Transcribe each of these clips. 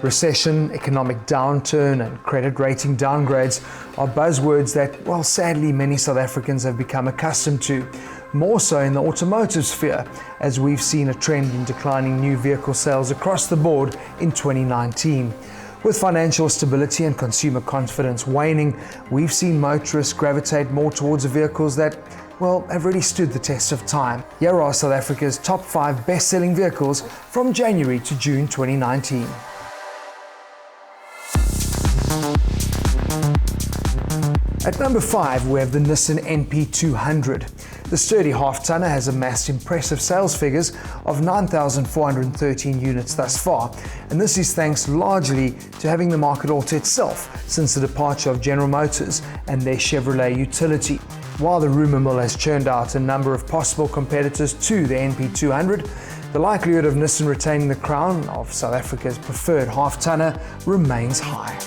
Recession, economic downturn and credit rating downgrades are buzzwords that, well, sadly many South Africans have become accustomed to, more so in the automotive sphere, as we've seen a trend in declining new vehicle sales across the board in 2019. With financial stability and consumer confidence waning, we've seen motorists gravitate more towards vehicles that, well, have really stood the test of time. Here are South Africa's top 5 best-selling vehicles from January to June 2019. At number 5, we have the Nissan NV200. The sturdy half-tonner has amassed impressive sales figures of 9,413 units thus far, and this is thanks largely to having the market all to itself since the departure of General Motors and their Chevrolet utility. While the rumour mill has churned out a number of possible competitors to the NV200, the likelihood of Nissan retaining the crown of South Africa's preferred half-tonner remains high.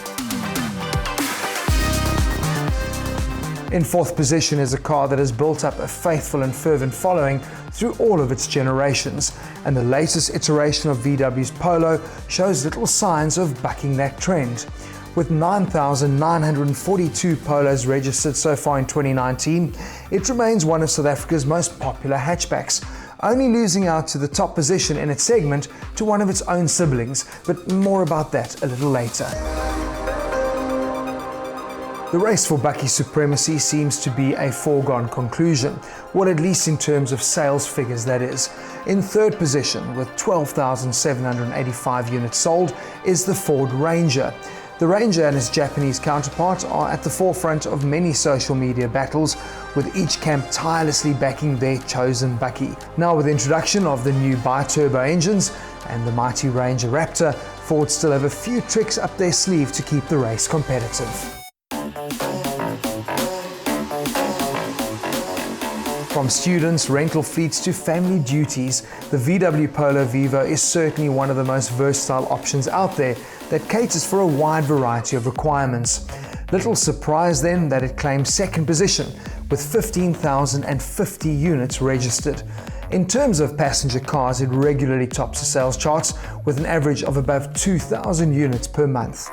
In 4th position is a car that has built up a faithful and fervent following through all of its generations, and the latest iteration of VW's Polo shows little signs of bucking that trend. With 9,942 Polos registered so far in 2019, it remains one of South Africa's most popular hatchbacks, only losing out to the top position in its segment to one of its own siblings, but more about that a little later. The race for Bakkie supremacy seems to be a foregone conclusion, well, at least in terms of sales figures, that is. In 3rd position, with 12,785 units sold, is the Ford Ranger. The Ranger and its Japanese counterpart are at the forefront of many social media battles, with each camp tirelessly backing their chosen Bakkie. Now, with the introduction of the new bi-turbo engines and the mighty Ranger Raptor, Ford still have a few tricks up their sleeve to keep the race competitive. From students, rental fleets to family duties, the VW Polo Viva is certainly one of the most versatile options out there that caters for a wide variety of requirements. Little surprise then that it claims 2nd position with 15,050 units registered. In terms of passenger cars, it regularly tops the sales charts with an average of above 2,000 units per month.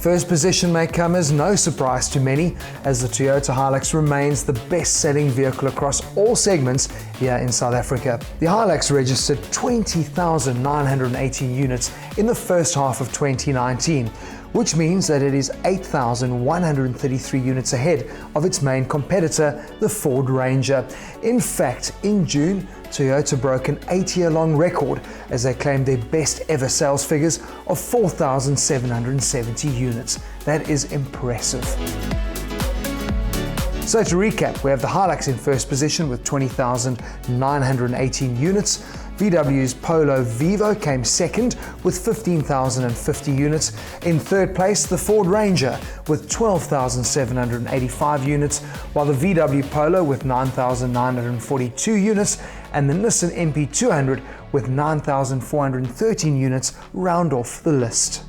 1st position may come as no surprise to many, as the Toyota Hilux remains the best-selling vehicle across all segments here in South Africa. The Hilux registered 20,918 units in the first half of 2019, which means that it is 8,133 units ahead of its main competitor, the Ford Ranger. In fact, in June, Toyota broke an 8-year-long record as they claimed their best ever sales figures of 4,770 units. That is impressive. So to recap, we have the Hilux in 1st position with 20,918 units. VW's Polo Viva came 2nd with 15,050 units. In 3rd place, the Ford Ranger with 12,785 units, while the VW Polo with 9,942 units and the Nissan NV200 with 9,413 units round off the list.